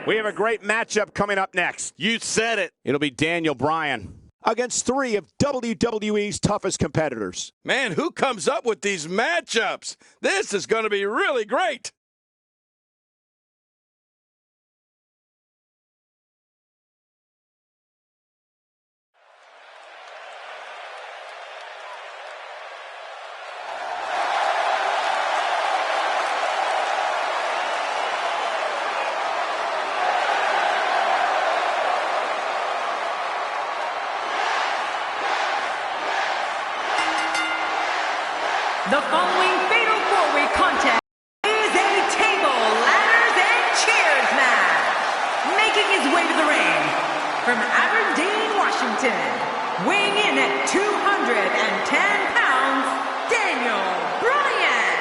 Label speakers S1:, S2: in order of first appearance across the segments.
S1: We have a great matchup coming up next.
S2: You said it.
S1: It'll be Daniel Bryan against 3 of WWE's toughest competitors.
S2: Man, who comes up with these matchups? This is going to be really great.
S3: The following fatal four-way contest is a table, ladders, and chairs match. Making his way to the ring from Aberdeen, Washington, weighing in at 210 pounds, Daniel Bryan.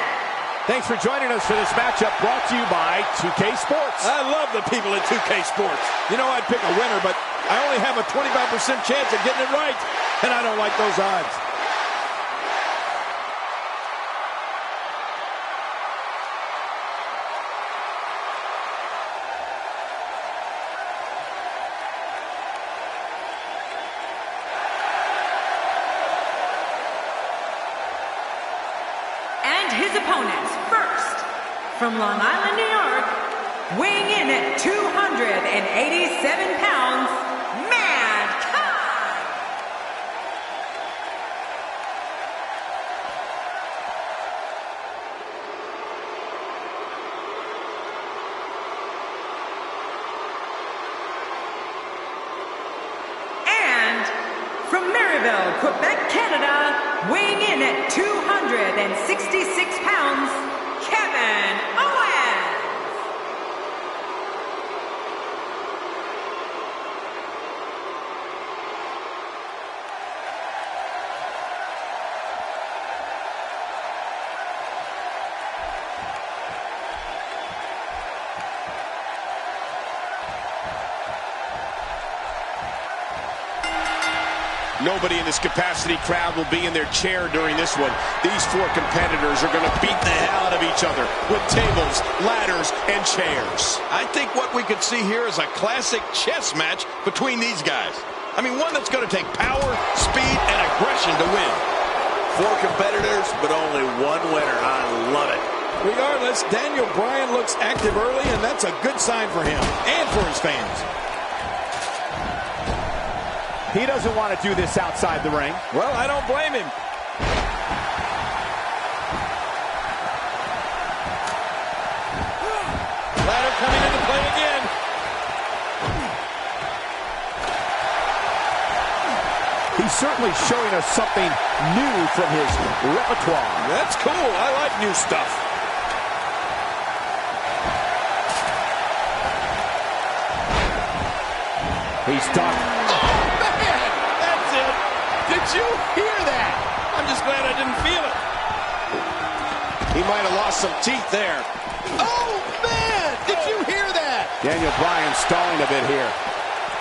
S1: Thanks for joining us for this matchup brought to you by 2K Sports.
S2: I love the people at 2K Sports. You know, I'd pick a winner, but I only have a 25% chance of getting it right, and I don't like those odds.
S3: His opponents, first, from Long Island, New York, weighing in at 287 pounds, Mankind. And from Marieville, Quebec, Canada, weighing in at 266 pounds, Kevin Owens.
S1: Nobody in this capacity crowd will be in their chair during this one. These 4 competitors are going to beat the hell out of each other with tables, ladders, and chairs.
S2: I think what we could see here is a classic chess match between these guys. I mean, one that's going to take power, speed, and aggression to win.
S4: 4 competitors, but only one winner. I love it.
S2: Regardless, Daniel Bryan looks active early, and that's a good sign for him and for his fans.
S1: He doesn't want to do this outside the ring.
S2: Well, I don't blame him. Ladder coming into play again.
S1: He's certainly showing us something new from his repertoire.
S2: That's cool. I like new stuff.
S1: He's done.
S2: Did you hear that? I'm just glad I didn't feel it. He might have lost some teeth there. Oh, man! Did you hear that?
S1: Daniel Bryan stalling a bit here.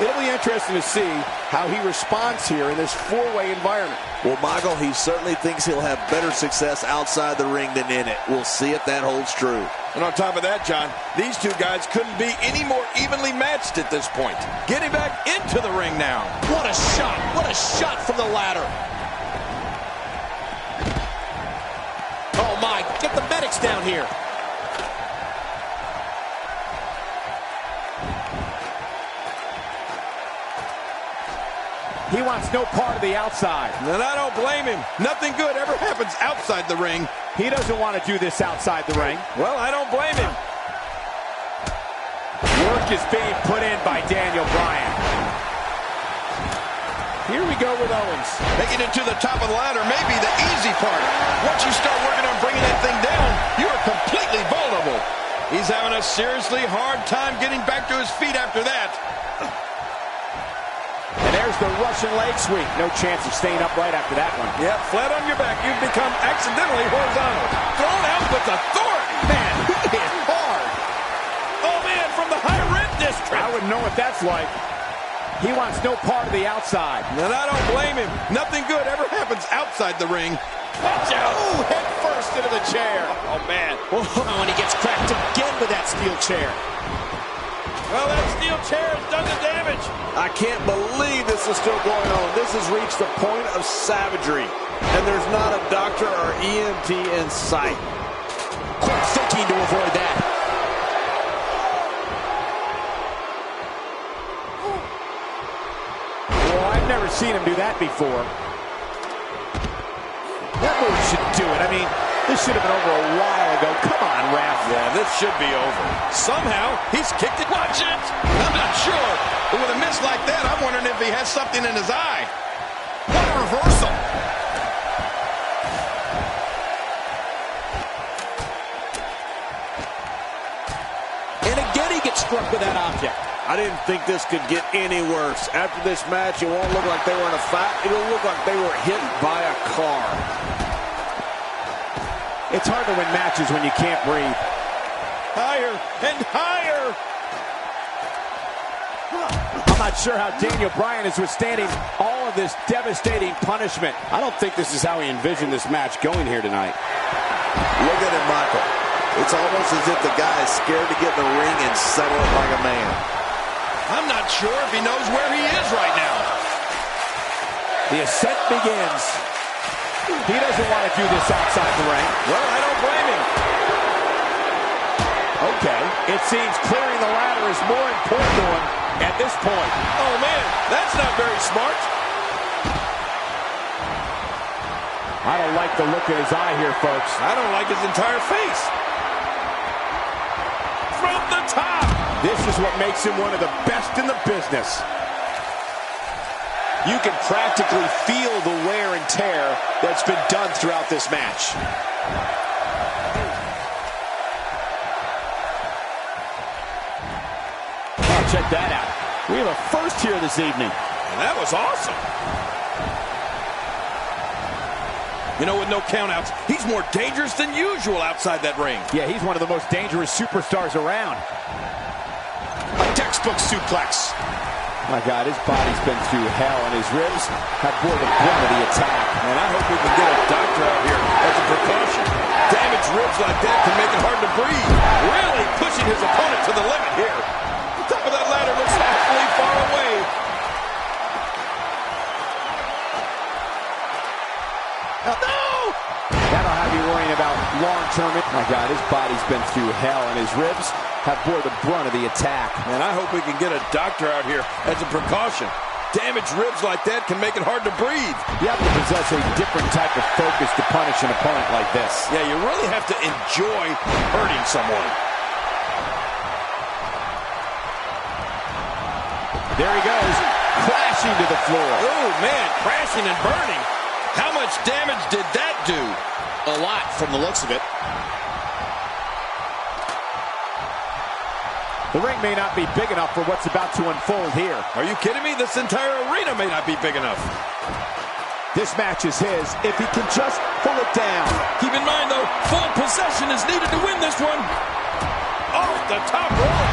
S2: It'll be interesting to see how he responds here in this 4-way environment.
S4: Well, Michael, he certainly thinks he'll have better success outside the ring than in it. We'll see if that holds true.
S2: And on top of that, John, these 2 guys couldn't be any more evenly matched at this point. Getting back into the ring now.
S4: What a shot! What a shot from the ladder! Oh, my. Get the medics down here.
S1: He wants no part of the outside.
S2: And I don't blame him. Nothing good ever happens outside the ring.
S1: He doesn't want to do this outside the ring.
S2: Well, I don't blame him.
S1: Work is being put in by Daniel Bryan.
S2: Here we go with Owens. Making it to the top of the ladder may be the easy part. Once you start working on bringing that thing down, you are completely vulnerable. He's having a seriously hard time getting back to his feet after that.
S1: And there's the Russian leg sweep. No chance of staying upright after that one.
S2: Yep, flat on your back. You've become accidentally horizontal. Thrown out with authority.
S1: Man, he hit hard.
S2: Oh, man, from the high rent district.
S1: I wouldn't know what that's like. He wants no part of the outside.
S2: And I don't blame him. Nothing good ever happens outside the ring. Watch out.
S1: Ooh, head first into the chair.
S2: Oh, man.
S1: Oh, and he gets cracked again with that steel chair.
S2: Well, that steel chair has done the damage.
S4: I can't believe this is still going on. This has reached the point of savagery, and there's not a doctor or EMT in sight.
S1: Quick thinking to avoid that.
S5: Well, I've never seen him do that before. That move should do it. I mean, this should have been over a while ago. Come on, ref.
S2: Yeah, this should be over. Somehow, he's kicked it. Watch it. I'm not sure. But with a miss like that, I'm wondering if he has something in his eye. What a reversal.
S5: And again, he gets struck with that object.
S4: I didn't think this could get any worse. After this match, it won't look like they were in a fight. It'll look like they were hit by a car.
S5: It's hard to win matches when you can't breathe.
S2: Higher and higher.
S5: I'm not sure how Daniel Bryan is withstanding all of this devastating punishment.
S6: I don't think this is how he envisioned this match going here tonight.
S4: Look at him, Michael. It's almost as if the guy is scared to get in the ring and settle it like a man.
S2: I'm not sure if he knows where he is right now.
S5: The ascent begins. He doesn't want to do this outside the ring.
S2: Well, I don't blame him.
S5: Okay, it seems clearing the ladder is more important to him at this point.
S2: Oh, man, that's not very smart.
S5: I don't like the look in his eye here, folks.
S2: I don't like his entire face. From the top.
S5: This is what makes him one of the best in the business.
S1: You can practically feel the wear and tear that's been done throughout this match.
S5: Oh, check that out. We have a first here this evening.
S2: And that was awesome. You know, with no countouts, he's more dangerous than usual outside that ring.
S5: Yeah, he's one of the most dangerous superstars around.
S1: A textbook suplex.
S5: My God, his body's been through hell, and his ribs have bore the brunt of the attack.
S2: And I hope we can get a doctor out here as a precaution. Damaged ribs like that can make it hard to breathe. Really pushing his opponent to the limit here. The top of that ladder looks awfully far away. No!
S5: That'll have you worrying about long-term. My God, his body's been through hell, and his ribs have bore the brunt of the attack.
S2: And I hope we can get a doctor out here as a precaution. Damaged ribs like that can make it hard to breathe.
S5: You have to possess a different type of focus to punish an opponent like this.
S2: Yeah, you really have to enjoy hurting someone.
S5: There he goes, crashing to the floor.
S2: Oh, man, crashing and burning. How much damage did that do?
S1: A lot from the looks of it.
S5: The ring may not be big enough for what's about to unfold here.
S2: Are you kidding me? This entire arena may not be big enough.
S5: This match is his if he can just pull it down.
S2: Keep in mind, though, full possession is needed to win this one. Off the top rope.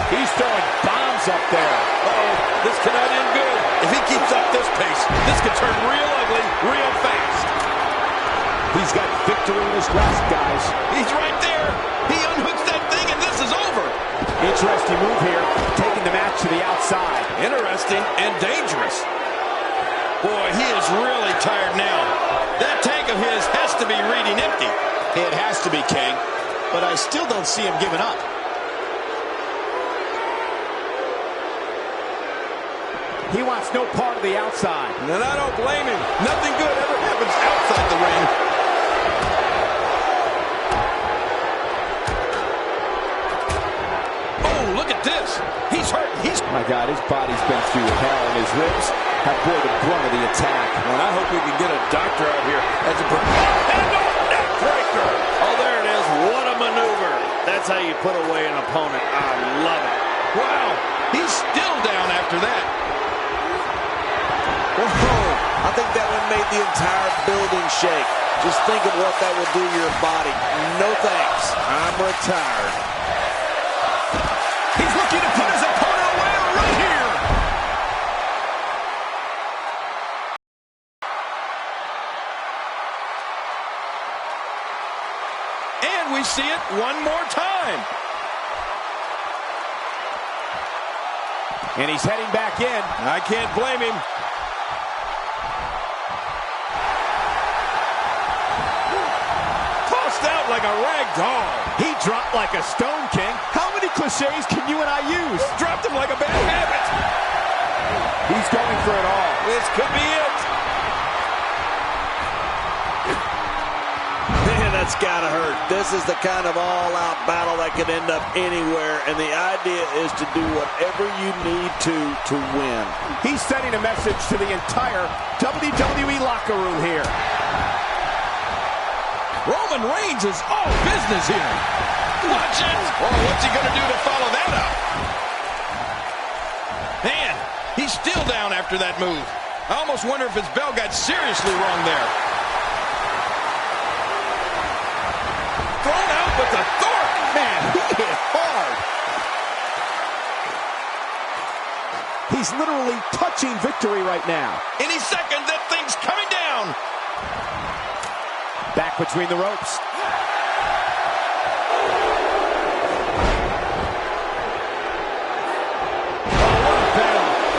S5: He's throwing bombs up there.
S2: Uh-oh, this cannot end good. If he keeps up this pace, this could turn real ugly real fast.
S5: He's got victory in his grasp, guys.
S2: He's right there. He unhooks that thing, and this is over.
S5: Interesting move here, taking the match to the outside.
S2: Interesting and dangerous. Boy, he is really tired now. That tank of his has to be reading empty.
S1: It has to be, King. But I still don't see him giving up.
S5: He wants no part of the outside.
S2: And I don't blame him. Nothing good ever happens outside the ring. Oh, look at this. He's hurt.
S5: My God, his body's been through hell, and his ribs have bore the brunt of the attack.
S2: And I hope we can get a doctor out here as a and a neck breaker.
S4: Oh, there it is. What a maneuver. That's how you put away an opponent. I love it.
S2: Wow, he's still down after that.
S4: Whoa, I think that one made the entire building shake. Just think of what that will do to your body. No thanks. I'm retired.
S2: He's looking to put his opponent away right here. And we see it one more time.
S5: And he's heading back in.
S2: I can't blame him. Tossed out like a rag doll.
S5: He dropped like a stone, King. How many cliches can you and I use?
S2: Dropped him like a bad habit.
S5: He's going for it all.
S2: This could be it.
S4: Man, that's gotta hurt. This is the kind of all-out battle that could end up anywhere, and the idea is to do whatever you need to win.
S5: He's sending a message to the entire WWE locker room here.
S2: Roman Reigns is all business here. Watch it. Oh, what's he going to do to follow that up? Man, he's still down after that move. I almost wonder if his bell got seriously wrong there. Thrown out with authority.
S5: Man, he hit hard. He's literally touching victory right now.
S2: Any second, that thing's coming down.
S5: Back between the ropes.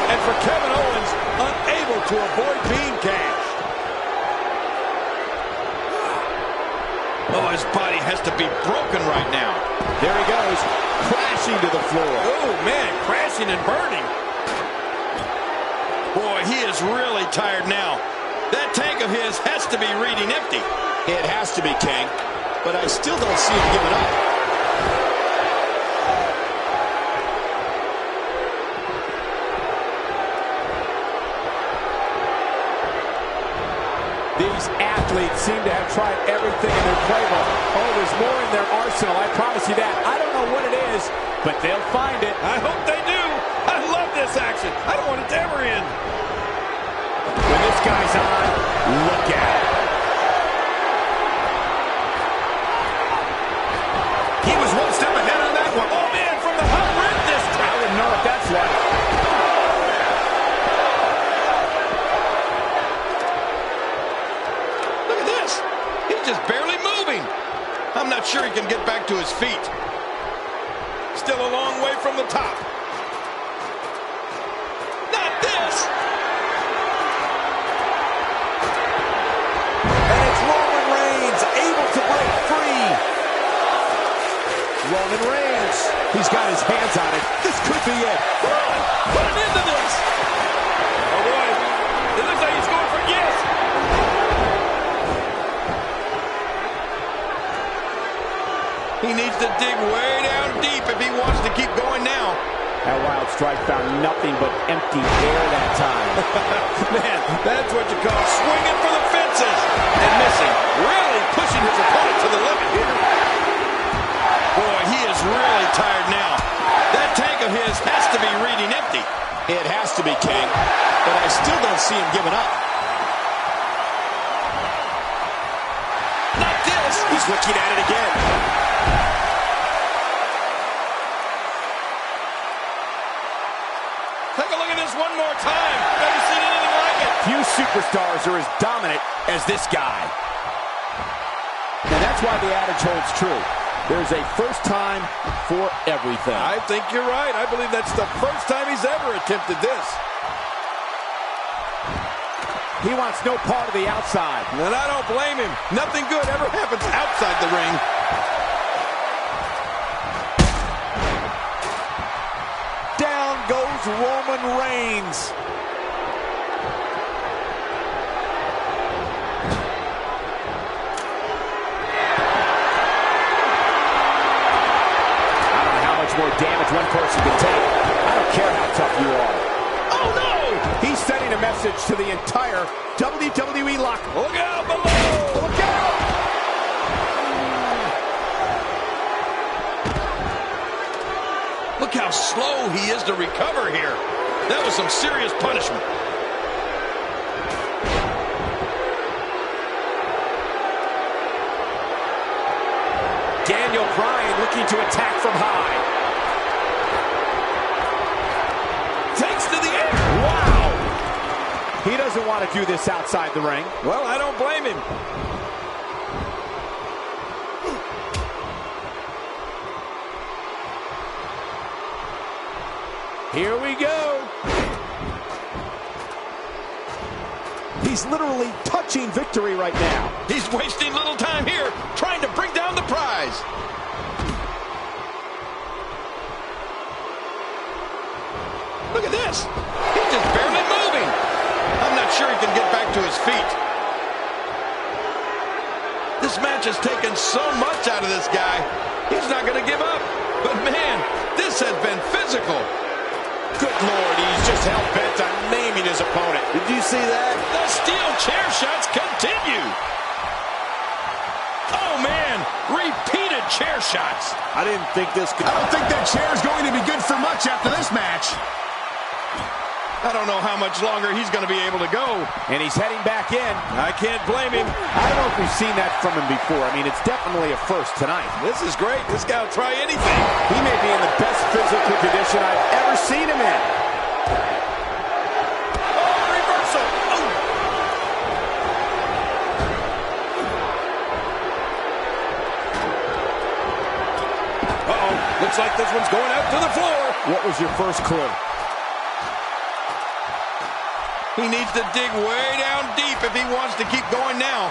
S2: And for Kevin Owens, unable to avoid being cashed. Oh, his body has to be broken right now.
S5: There he goes, crashing to the floor.
S2: Oh, man, crashing and burning. Boy, he is really tired now. That tank of his has to be reading empty.
S1: It has to be, King, but I still don't see him giving up.
S5: These athletes seem to have tried everything in their playbook. Oh, there's more in their arsenal, I promise you that. I don't know what it is, but they'll find it.
S2: I hope they do. I love this action. I don't want it to ever end.
S5: When this guy's on, look at it.
S2: He was one step ahead on that one. Oh, man, from the hot rim this time.
S5: I wouldn't know what that's like.
S2: Look at this. He's just barely moving. I'm not sure he can get back to his feet. Still a long way from the top. Not this.
S4: And it's Roman Reigns able to break free.
S5: Roman Reigns, he's got his hands on it. This could be it.
S2: Put him into this. Oh, boy. It looks like he's going for yes. He needs to dig way down deep if he wants to keep going now.
S5: That wild strike found nothing but empty air that time.
S2: Man, that's what you call swinging for the fences and missing. Really pushing his opponent to the limit here. Boy, he is really tired now. That tank of his has to be reading empty.
S1: It has to be, King, but I still don't see him giving up.
S2: Not this.
S1: He's looking at it again.
S2: Take a look at this one more time. Never seen anything like it.
S5: Few superstars are as dominant as this guy. And that's why the adage holds true. There's a first time for everything.
S2: I think you're right. I believe that's the first time he's ever attempted this.
S5: He wants no part of the outside.
S2: And I don't blame him. Nothing good ever happens outside the ring.
S4: Down goes Roman Reigns.
S5: More damage one person can take. I don't care how tough you are.
S2: Oh, no!
S5: He's sending a message to the entire WWE locker room.
S2: Look out below!
S5: Look out!
S2: Look how slow he is to recover here. That was some serious punishment.
S5: Daniel Bryan looking to attack from high.
S2: Takes to the air.
S5: Wow! He doesn't want to do this outside the ring.
S2: Well, I don't blame him.
S5: Here we go. He's literally touching victory right now.
S2: He's wasting little time here, trying to bring down the prize. Look at this. He's just barely moving. I'm not sure he can get back to his feet. This match has taken so much out of this guy. He's not going to give up. But man, this has been physical.
S1: Good Lord, he's just hell-bent on maiming his opponent.
S4: Did you see that?
S2: The steel chair shots continue. Oh, man, repeated chair shots.
S4: I didn't think this could...
S7: I don't think that chair is going to be good for much after this match.
S2: I don't know how much longer he's going to be able to go.
S5: And he's heading back in.
S2: I can't blame him.
S5: I don't know if we've seen that from him before. I mean, it's definitely a first tonight.
S2: This is great. This guy will try anything.
S5: He may be in the best physical condition I've ever seen him in.
S2: Oh, reversal. Oh. Uh-oh. Looks like this one's going out to the floor.
S5: What was your first clue?
S2: He needs to dig way down deep if he wants to keep going now.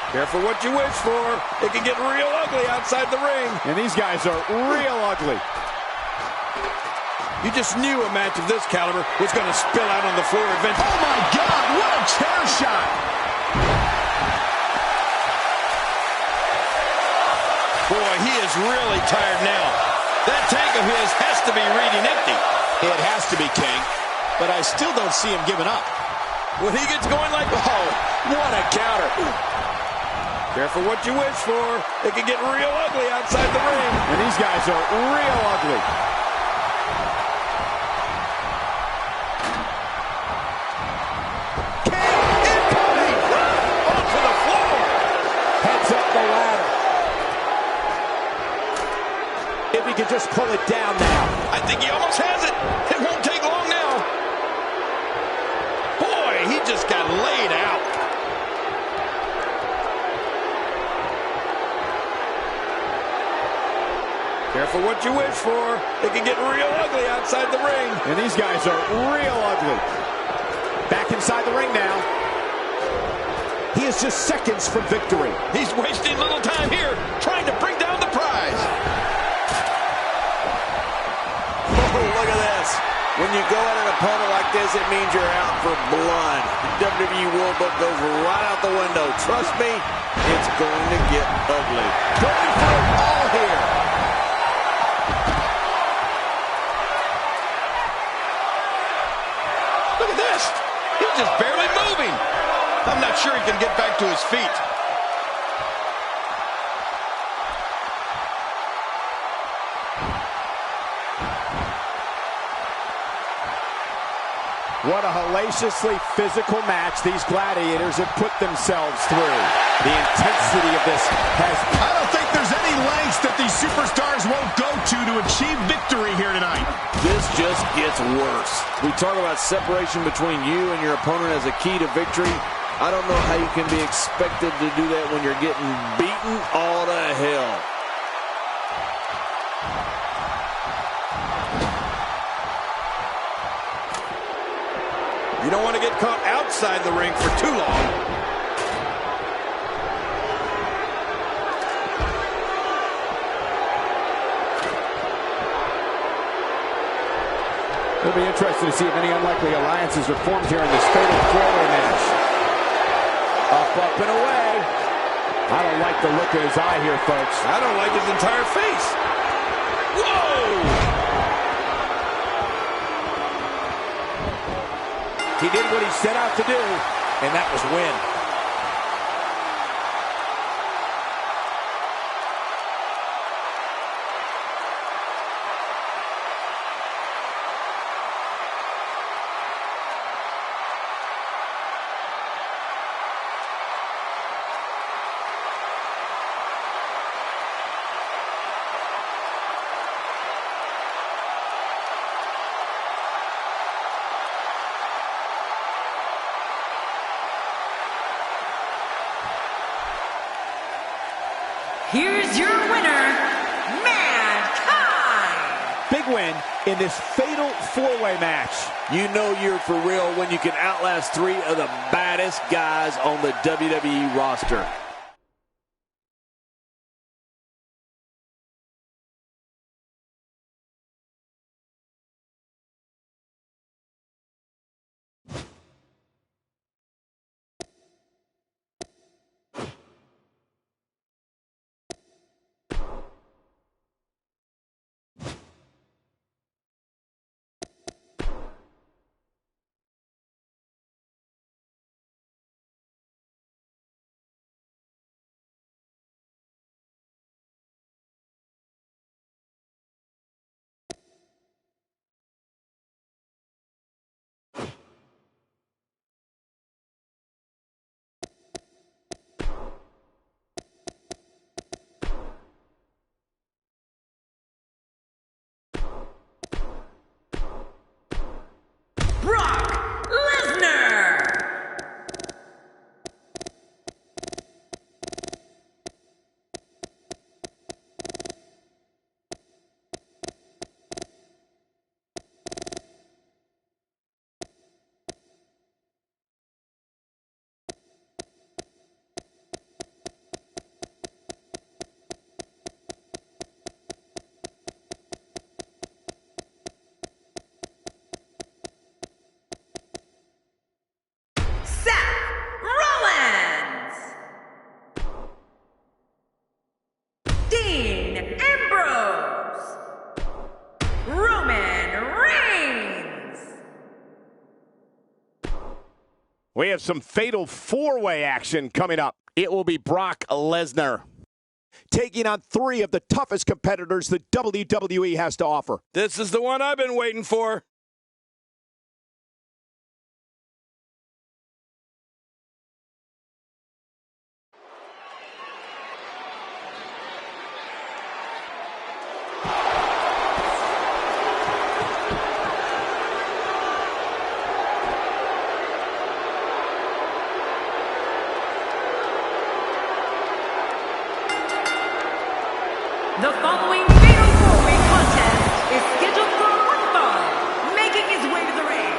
S2: Careful what you wish for. It can get real ugly outside the ring.
S5: And these guys are real ugly.
S2: You just knew a match of this caliber was going to spill out on the floor eventually.
S7: Oh, my God, what a chair shot.
S2: Boy, he is really tired now. That tank of his has to be reading empty.
S1: It has to be, King. But I still don't see him giving up.
S2: When he gets going like,
S1: Oh, what a counter.
S2: careful what you wish for. It can get real ugly outside the ring.
S5: And these guys are real ugly.
S2: Incoming! Onto the floor.
S5: Heads up the ladder. If he could just pull it down now.
S2: I think he almost has it. It won't take long now. Boy, he just got laid out. Careful what you wish for. It can get real ugly outside the ring.
S5: And these guys are real ugly. Back inside the ring now. He is just seconds from victory.
S2: He's wasting little time here, trying to bring down the prize.
S4: Oh, look at this. When you go at an opponent like this, it means you're out for blood. The WWE World Book goes right out the window. Trust me, it's going to get ugly. Going for it all here.
S2: Look at this. He's just barely moving. I'm not sure he can get back to his feet.
S5: What a hellaciously physical match these gladiators have put themselves through. The intensity of this has...
S7: I don't think there's any lengths that these superstars won't go to achieve victory here tonight.
S4: This just gets worse. We talk about separation between you and your opponent as a key to victory. I don't know how you can be expected to do that when you're getting beaten all to hell.
S2: You don't want to get caught outside the ring for too long.
S5: It'll be interesting to see if any unlikely alliances are formed here in this fatal four-way match. Up, and away. I don't like the look of his eye here, folks.
S2: I don't like his entire face. Whoa!
S5: He did what he set out to do, and that was win.
S3: Here's your winner, Mankind.
S5: Big win in this fatal four-way match.
S4: You know you're for real when you can outlast 3 of the baddest guys on the WWE roster.
S3: Brock Lesnar! Dean Ambrose, Roman Reigns.
S5: We have some fatal four-way action coming up. It will be Brock Lesnar taking on 3 of the toughest competitors the WWE has to offer.
S2: This is the one I've been waiting for.
S3: The following fatal four-way contest is scheduled for one fall, making his way to the ring.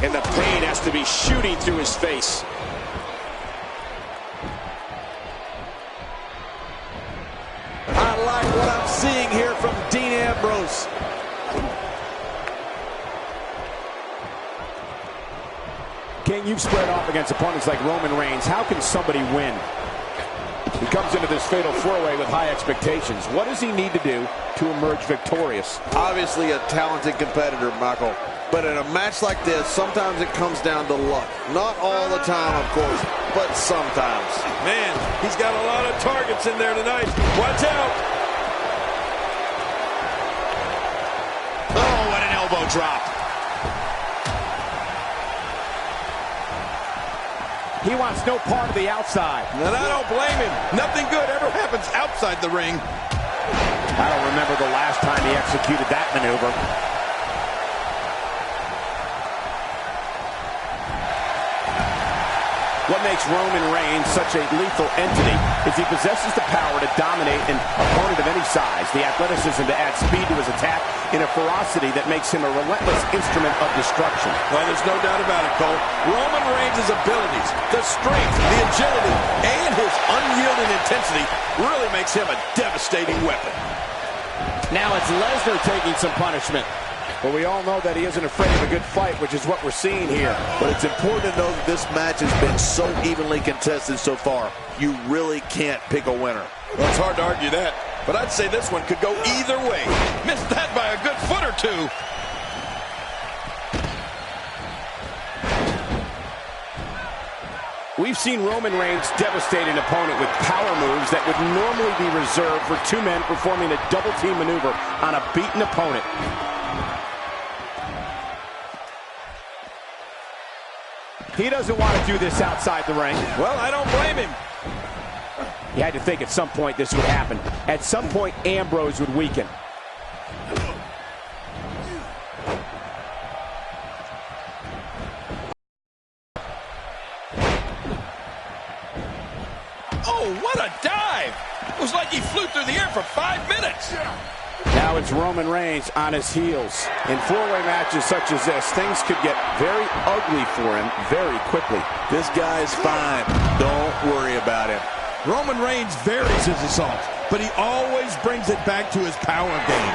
S1: And the pain has to be shooting through his face.
S4: I like what I'm seeing here from Dean Ambrose.
S5: King, you've squared off against opponents like Roman Reigns. How can somebody win? He comes into this fatal four-way with high expectations. What does he need to do to emerge victorious?
S4: Obviously a talented competitor, Michael. But in a match like this, sometimes it comes down to luck. Not all the time, of course, but sometimes.
S2: Man, he's got a lot of targets in there tonight. Watch out.
S1: Oh, what an elbow drop.
S5: He wants no part of the outside.
S2: And I don't blame him. Nothing good ever happens outside the ring.
S5: I don't remember the last time he executed that maneuver. What makes Roman Reigns such a lethal entity is he possesses the power to dominate an opponent of any body size, the athleticism to add speed to his attack, and a ferocity that makes him a relentless instrument of destruction.
S2: Well, there's no doubt about it, Cole. Roman Reigns' abilities, the strength, the agility, and his unyielding intensity really makes him a devastating weapon.
S5: Now it's Lesnar taking some punishment. But we all know that he isn't afraid of a good fight, which is what we're seeing here.
S4: But it's important to know that this match has been so evenly contested so far. You really can't pick a winner.
S2: Well, it's hard to argue that, but I'd say this one could go either way. Missed that by a good foot or two.
S5: We've seen Roman Reigns devastate an opponent with power moves that would normally be reserved for two men performing a double team maneuver on a beaten opponent. He doesn't want to do this outside the ring.
S2: Well, I don't blame him.
S5: You had to think at some point this would happen. At some point, Ambrose would weaken.
S2: Oh, what a dive! It was like he flew through the air for 5 minutes.
S5: Now it's Roman Reigns on his heels. In four-way matches such as this, things could get very ugly for him very quickly.
S4: This guy's fine. Don't worry about him.
S2: Roman Reigns varies his assaults, but he always brings it back to his power game.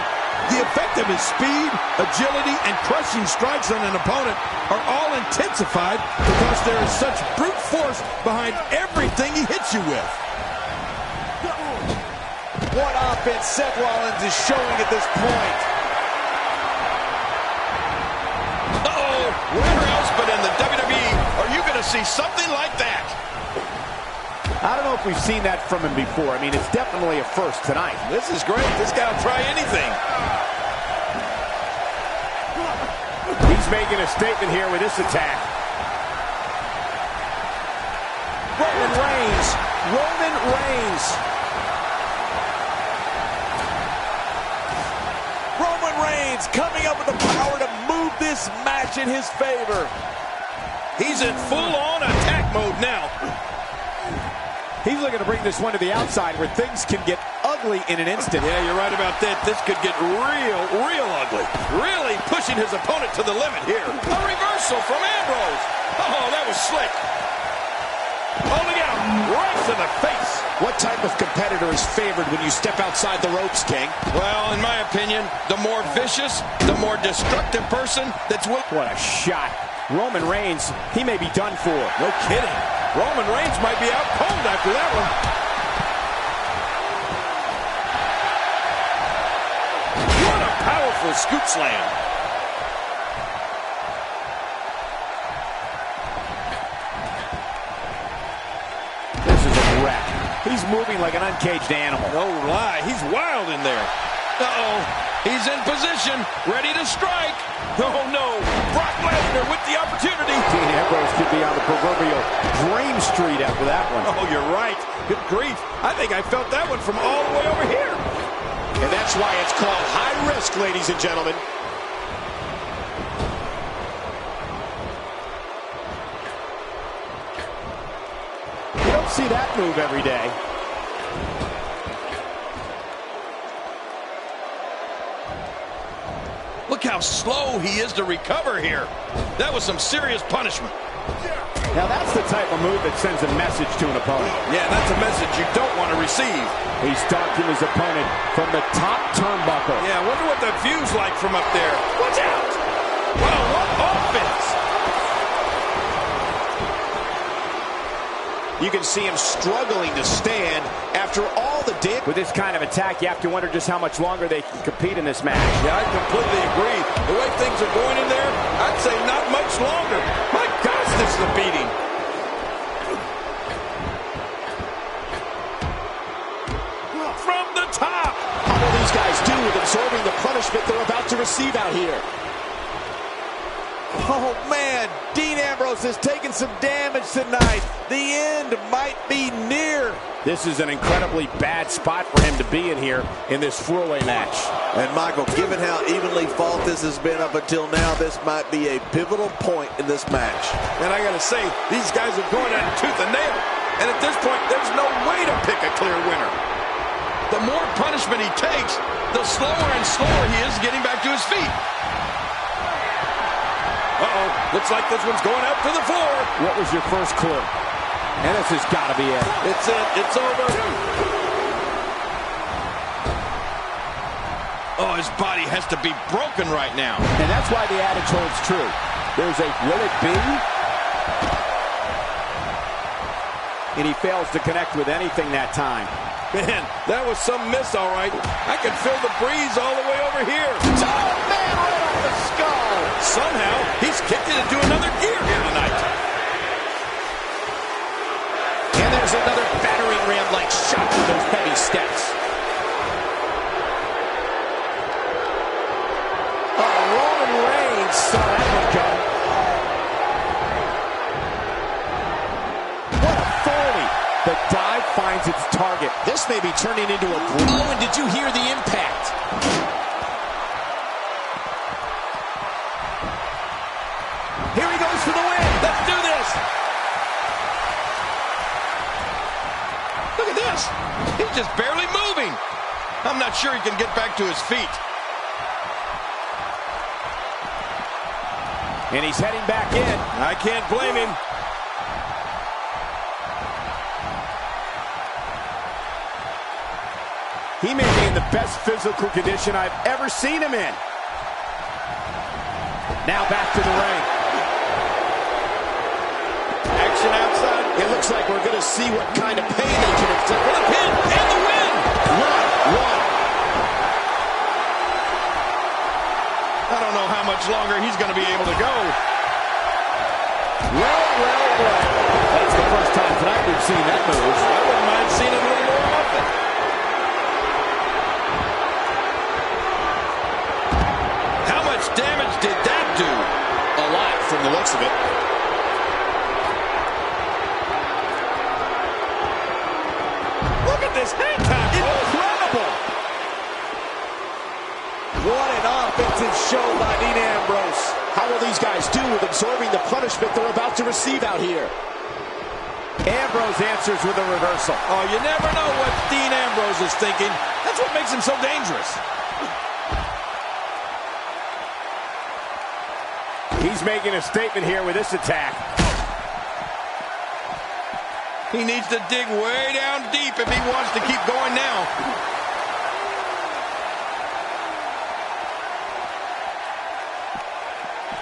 S2: The effect of his speed, agility, and crushing strikes on an opponent are all intensified because there is such brute force behind everything he hits you with.
S4: What offense Seth Rollins is showing at this point.
S2: Uh-oh, where else but in the WWE are you going to see something like that?
S5: I don't know if we've seen that from him before. I mean, it's definitely a first tonight.
S2: This is great. This guy will try anything.
S5: He's making a statement here with this attack.
S4: Roman Reigns. Roman Reigns. Roman Reigns coming up with the power to move this match in his favor.
S2: He's in full-on attack mode now.
S5: He's looking to bring this one to the outside where things can get ugly in an instant.
S2: Yeah, you're right about that. This could get real ugly. Really pushing his opponent to the limit here. A reversal from Ambrose. Oh, that was slick. Holding out right to the face.
S7: What type of competitor is favored when you step outside the ropes, King?
S2: Well, in my opinion, the more vicious, the more destructive person that's willing.
S5: What a shot. Roman Reigns, he may be done for.
S2: No kidding. Roman Reigns might be out cold after that one. What a powerful scoop slam.
S5: This is a wreck. He's moving like an uncaged animal.
S2: No lie, he's wild in there. Uh-oh, he's in position, ready to strike. Oh no, Brock Lesnar with the opportunity.
S5: Dean Ambrose could be on the proverbial dream street after that one.
S2: Oh, you're right. Good grief. I think I felt that one from all the way over here.
S7: And that's why it's called high risk, ladies and gentlemen.
S5: You don't see that move every day.
S2: Look how slow he is to recover here. That was some serious punishment.
S5: Now that's the type of move that sends a message to an opponent.
S2: Yeah, that's a message you don't want to receive.
S5: He's stalking his opponent from the top turnbuckle.
S2: Yeah, I wonder what that view's like from up there. Watch out! Wow, what offense!
S7: You can see him struggling to stand after all the damage.
S5: With this kind of attack, you have to wonder just how much longer they can compete in this match.
S2: Yeah, I completely agree. The way things are going in there, I'd say not much longer. My gosh, this is a beating. From the top.
S7: How will these guys do with absorbing the punishment they're about to receive out here?
S4: Oh, man. Dean Ambrose has taken some damage tonight. The end might be near.
S5: This is an incredibly bad spot for him to be in here in this four-way match.
S4: And, Michael, given how evenly fought this has been up until now, this might be a pivotal point in this match.
S2: And I got to say, these guys are going at it tooth and nail. And at this point, there's no way to pick a clear winner. The more punishment he takes, the slower and slower he is getting back to his feet.
S4: Uh-oh, looks like this one's going up to the floor.
S5: What was your first clue? And this has got to be it.
S4: It's it. It's over.
S2: Oh, his body has to be broken right now.
S5: And that's why the adage holds true. There's a will it be? And he fails to connect with anything that time.
S4: Man, that was some miss, all right. I can feel the breeze all the way over here.
S1: Oh, man, right off the skull.
S2: Somehow, he's kicked it into another gear here tonight.
S1: And there's another battering ram-like shot with those heavy steps.
S5: Oh, Roman Reigns saw that one coming. What a foley. The dive finds its target.
S1: This may be turning into a brawl. Oh, and did you hear the impact?
S5: Here he goes for the win.
S2: Let's do this. Look at this. He's just barely moving. I'm not sure he can get back to his feet.
S5: And he's heading back in.
S4: I can't blame him.
S5: He may be in the best physical condition I've ever seen him in. Now back to the ring.
S4: Action outside.
S1: It looks like we're going to see what kind of pain they can inflict.
S2: For the pin and the win.
S1: 1-1.
S2: I don't know how much longer he's going to be able to go.
S5: Well. That's the first time tonight we've seen that move.
S2: I wouldn't mind seeing it a little more often. How much damage did that do?
S1: A lot from the looks of it.
S4: Look at this hang time.
S5: Incredible!
S4: What an offensive show by Dean Ambrose.
S1: How will these guys do with absorbing the punishment they're about to receive out here?
S5: Ambrose answers with a reversal.
S2: Oh, you never know what Dean Ambrose is thinking. That's what makes him so dangerous.
S5: He's making a statement here with this attack.
S2: He needs to dig way down deep if he wants to keep going now.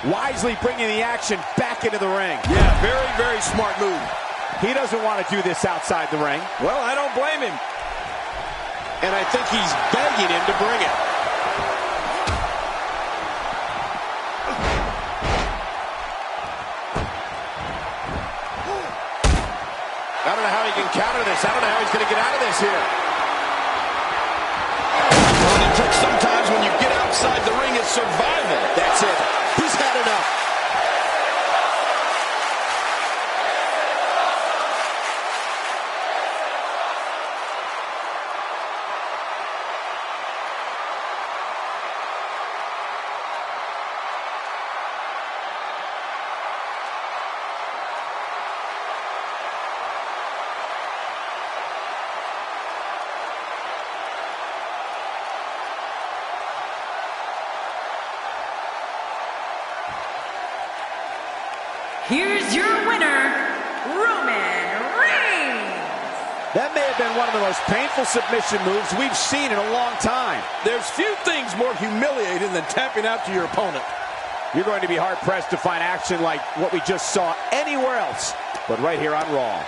S5: Wisely bringing the action back into the ring.
S2: Yeah, very, very smart move.
S5: He doesn't want to do this outside the ring.
S2: Well, I don't blame him.
S1: And I think he's begging him to bring it. I don't know how he can counter this. I don't know how he's going to get out of this here.
S2: Sometimes when you get outside the ring, it's survival.
S1: That's it. He's had enough.
S3: Here's your winner, Roman Reigns.
S5: That may have been one of the most painful submission moves we've seen in a long time.
S2: There's few things more humiliating than tapping out to your opponent.
S5: You're going to be hard-pressed to find action like what we just saw anywhere else, but right here on Raw.